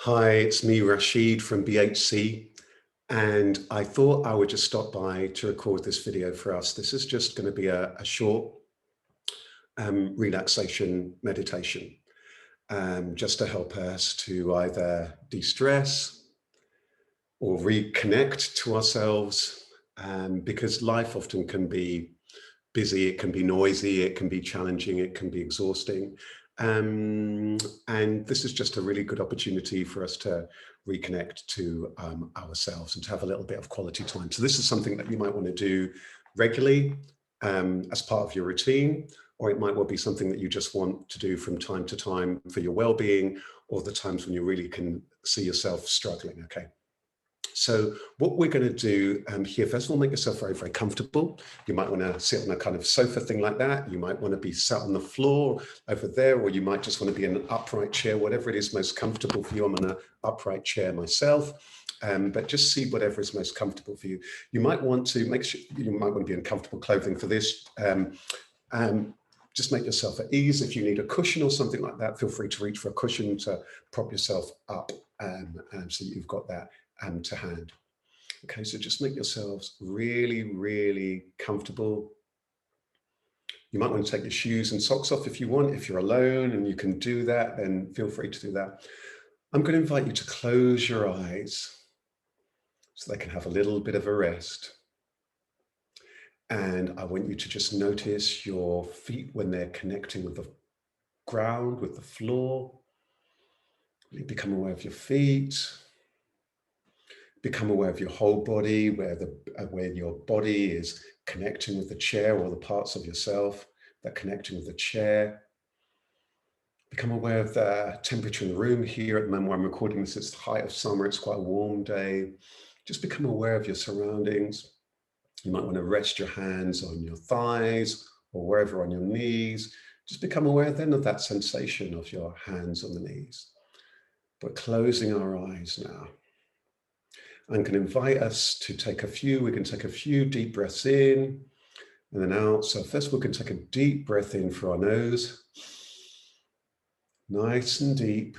Hi, it's me, Rashid from BHC, and I thought I would just stop by to record this video for us. This is just going to be a short relaxation meditation, just to help us to either de-stress or reconnect to ourselves, because life often can be busy, it can be noisy, it can be challenging, it can be exhausting. And this is just a really good opportunity for us to reconnect to ourselves and to have a little bit of quality time. So this is something that you might want to do regularly as part of your routine, or it might well be something that you just want to do from time to time for your well-being, or the times when you really can see yourself struggling, okay? So what we're going to do here, first of all, make yourself very, very comfortable. You might want to sit on a kind of sofa thing like that. You might want to be sat on the floor over there, or you might just want to be in an upright chair, whatever it is most comfortable for you. I'm in an upright chair myself, but just see whatever is most comfortable for you. You might want to make sure, you might want to be in comfortable clothing for this. Just make yourself at ease. If you need a cushion or something like that, feel free to reach for a cushion to prop yourself up so that you've got that to hand. Okay, so just make yourselves really, really comfortable. You might want to take your shoes and socks off if you want. If you're alone and you can do that, then feel free to do that. I'm going to invite you to close your eyes so they can have a little bit of a rest. And I want you to just notice your feet when they're connecting with the ground, with the floor. You become aware of your feet. Become aware of your whole body, where your body is connecting with the chair, or the parts of yourself that are connecting with the chair. Become aware of the temperature in the room here. At the moment where I'm recording this, it's the height of summer. It's quite a warm day. Just become aware of your surroundings. You might want to rest your hands on your thighs or wherever on your knees. Just become aware then of that sensation of your hands on the knees. But closing our eyes now. I'm going to invite us to we can take a few deep breaths in and then out. So first we can take a deep breath in through our nose. Nice and deep.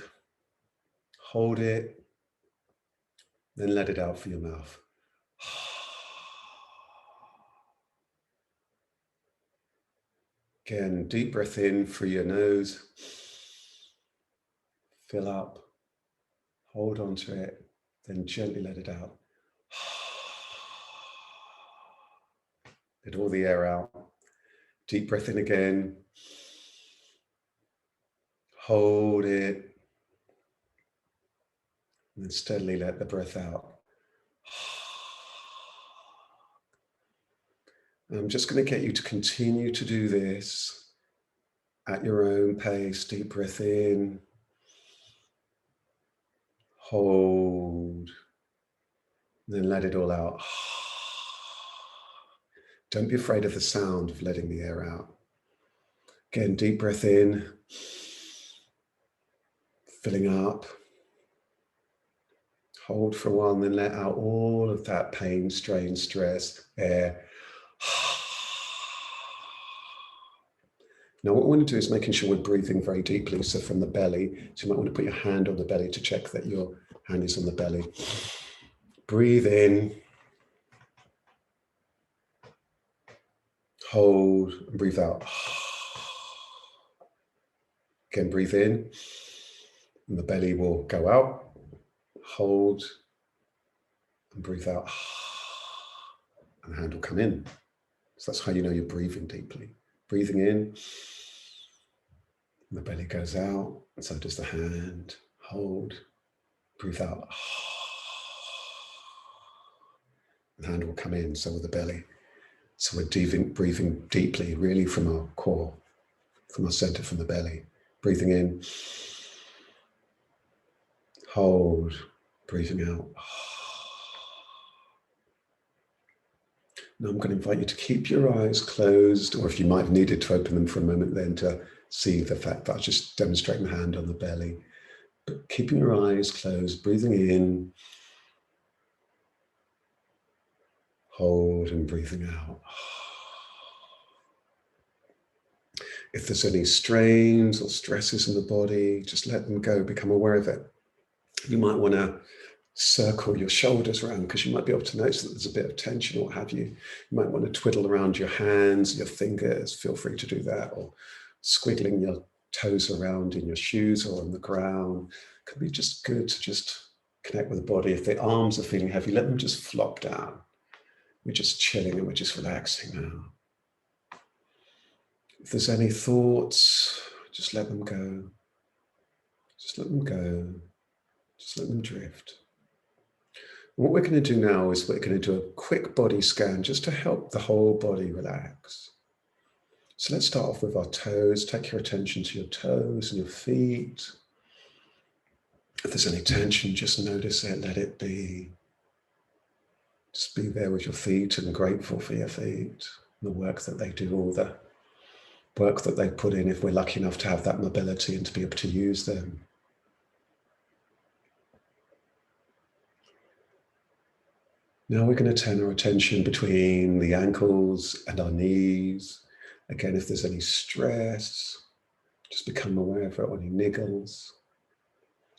Hold it. Then let it out through your mouth. Again, deep breath in through your nose. Fill up. Hold on to it. Then gently let it out. Let all the air out. Deep breath in again. Hold it. And then steadily let the breath out. I'm just going to get you to continue to do this at your own pace. Deep breath in. Hold. And then let it all out. Don't be afraid of the sound of letting the air out. Again, deep breath in. Filling up. Hold for a while and then let out all of that pain, strain, stress, air. Now what we want to do is making sure we're breathing very deeply. So from the belly, so you might want to put your hand on the belly to check that your hand is on the belly. Breathe in. Hold and breathe out. Again, breathe in. And the belly will go out. Hold and breathe out. And the hand will come in. So that's how you know you're breathing deeply. Breathing in. And the belly goes out, and so does the hand. Hold, breathe out. The hand will come in, so will the belly. So we're breathing deeply, really from our core, from our center, from the belly. Breathing in. Hold, breathing out. Now I'm going to invite you to keep your eyes closed, or if you might have needed to open them for a moment then to see the fact that I was just demonstrating the hand on the belly. But keeping your eyes closed, breathing in, hold and breathing out. If there's any strains or stresses in the body, just let them go, become aware of it. You might want to circle your shoulders around because you might be able to notice that there's a bit of tension or what have you. You might want to twiddle around your hands, your fingers, feel free to do that, or squiggling your toes around in your shoes or on the ground. It can be just good to just connect with the body. If the arms are feeling heavy, let them just flop down. We're just chilling and we're just relaxing now. If there's any thoughts, just let them go. Just let them go. Just let them drift. And what we're going to do now is we're going to do a quick body scan just to help the whole body relax. So let's start off with our toes. Take your attention to your toes and your feet. If there's any tension, just notice it, let it be. Just be there with your feet and grateful for your feet, the work that they do, all the work that they put in if we're lucky enough to have that mobility and to be able to use them. Now we're going to turn our attention between the ankles and our knees. Again, if there's any stress, just become aware of it, or any niggles.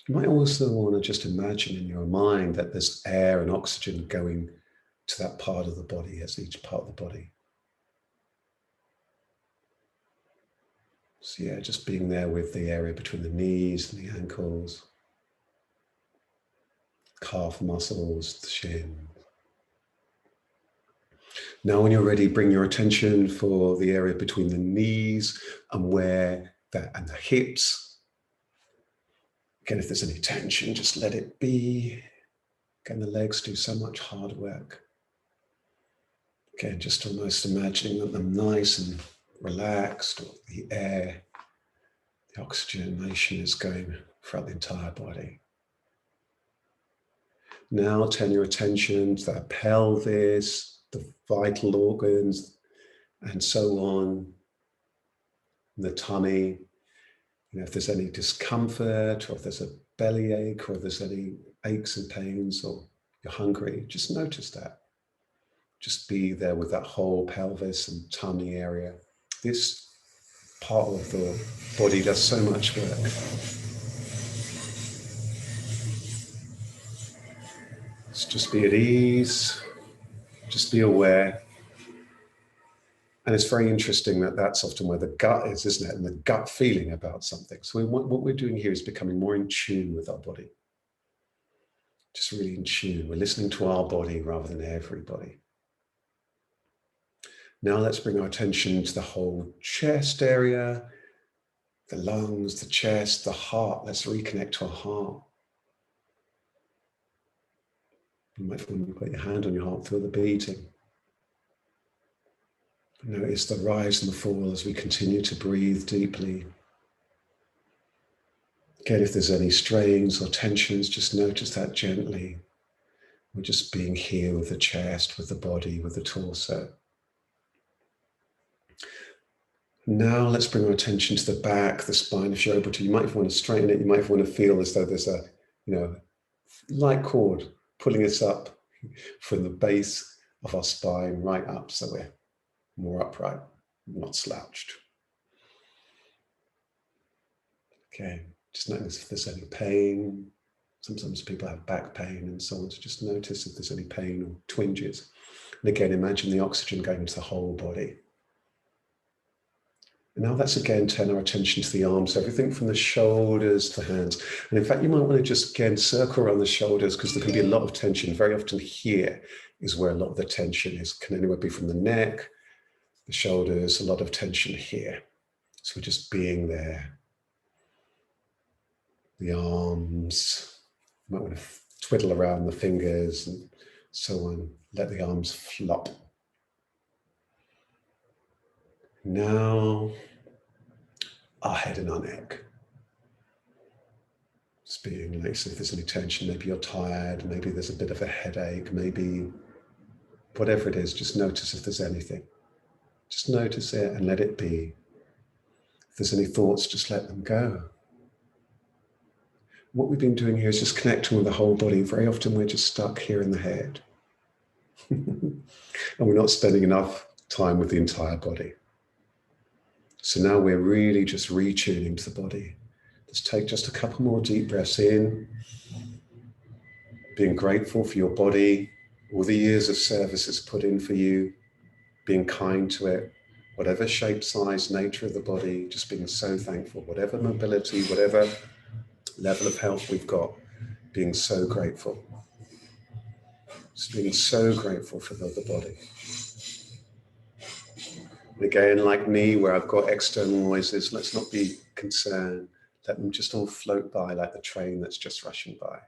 You might also want to just imagine in your mind that there's air and oxygen going to that part of the body, as each part of the body. So yeah, just being there with the area between the knees and the ankles, calf muscles, the shin. Now when you're ready, bring your attention for the area between the knees and and the hips. Again, if there's any tension, just let it be. Again, the legs do so much hard work. Again, just almost imagining them nice and relaxed, or the air, the oxygenation is going throughout the entire body. Now turn your attention to the pelvis, the vital organs, and so on, the tummy. If there's any discomfort, or if there's a bellyache, or if there's any aches and pains, or you're hungry, just notice that. Just be there with that whole pelvis and tummy area. This part of the body does so much work. Just be at ease, just be aware. And it's very interesting that that's often where the gut is, isn't it? And the gut feeling about something. So what we're doing here is becoming more in tune with our body. Just really in tune. We're listening to our body rather than everybody. Now let's bring our attention to the whole chest area, the lungs, the chest, the heart. Let's reconnect to our heart. You might want to put your hand on your heart, feel the beating. Notice the rise and the fall as we continue to breathe deeply. Again, if there's any strains or tensions, just notice that gently. We're just being here with the chest, with the body, with the torso. Now let's bring our attention to the back, the spine. If you're able to, you might want to straighten it. You might want to feel as though there's a, light cord pulling us up from the base of our spine right up, so we're more upright, not slouched. Okay, just notice if there's any pain. Sometimes people have back pain and so on, so just notice if there's any pain or twinges. And again, imagine the oxygen going to the whole body. And now let's again turn our attention to the arms, everything from the shoulders to the hands. And in fact, you might want to just again circle around the shoulders because there can be a lot of tension. Very often here is where a lot of the tension is. It can anywhere be from the neck, the shoulders, a lot of tension here. So we're just being there. The arms, you might want to twiddle around the fingers and so on. Let the arms flop. Now, our head and our neck. Just being like, so if there's any tension, maybe you're tired, maybe there's a bit of a headache, maybe whatever it is, just notice if there's anything. Just notice it and let it be. If there's any thoughts, just let them go. What we've been doing here is just connecting with the whole body. Very often we're just stuck here in the head. And we're not spending enough time with the entire body. So now we're really just retuning to the body. Let's take just a couple more deep breaths in being grateful for your body, all the years of service it's put in for you, being kind to it, whatever shape, size, nature of the body, just being so thankful, whatever mobility, whatever level of health we've got, being so grateful. Just being so grateful for the body. And again, like me, where I've got external noises, let's not be concerned. Let them just all float by like the train that's just rushing by.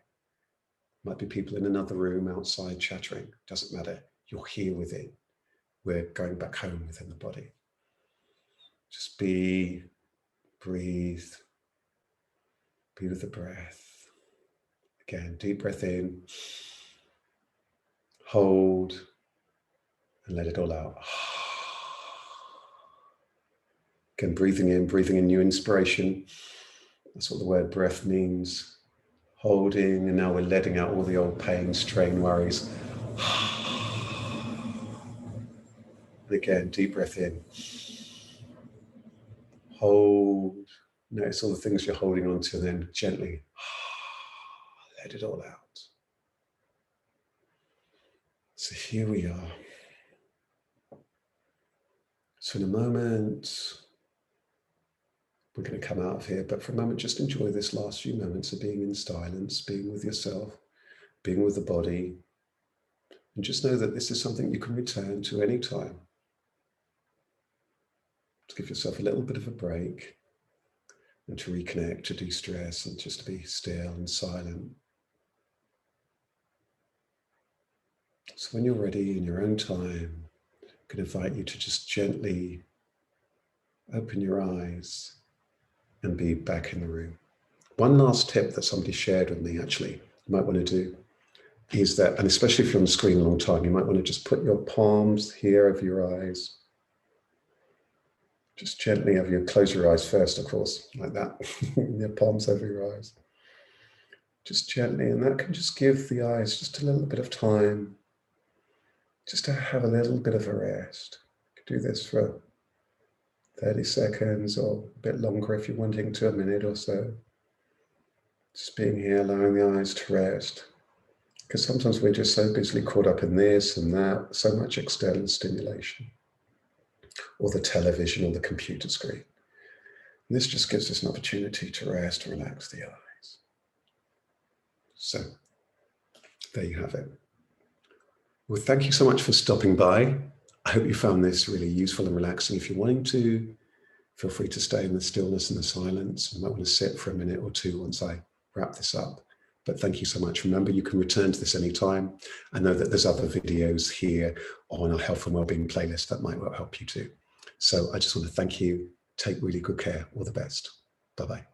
Might be people in another room outside chattering. Doesn't matter. You're here within. We're going back home within the body. Just be, breathe, be with the breath. Again, deep breath in, hold, and let it all out. Again, breathing in new inspiration. That's what the word breath means. Holding, and now we're letting out all the old pain, strain, worries. And again, deep breath in. Hold. Notice all the things you're holding on to, and then gently let it all out. So here we are. So in a moment, we're going to come out of here, but for a moment, just enjoy this last few moments of being in silence, being with yourself, being with the body, and just know that this is something you can return to any time. To give yourself a little bit of a break and to reconnect, to de-stress, and just to be still and silent. So when you're ready in your own time, I can invite you to just gently open your eyes and be back in the room. One last tip that somebody shared with me, actually, you might want to do, is that, and especially if you're on the screen a long time, you might want to just put your palms here over your eyes. Just gently close your eyes first, of course, like that. Your palms over your eyes. Just gently, and that can just give the eyes just a little bit of time, just to have a little bit of a rest. You can do this for 30 seconds or a bit longer if you're wanting to, a minute or so. Just being here, allowing the eyes to rest. Because sometimes we're just so busily caught up in this and that, so much external stimulation, or the television or the computer screen. And this just gives us an opportunity to rest and relax the eyes. So, there you have it. Well, thank you so much for stopping by. I hope you found this really useful and relaxing. If you're wanting to, feel free to stay in the stillness and the silence. You might want to sit for a minute or two once I wrap this up. But thank you so much. Remember, you can return to this anytime. I know that there's other videos here on our health and wellbeing playlist that might help you too. So I just want to thank you. Take really good care. All the best. Bye-bye.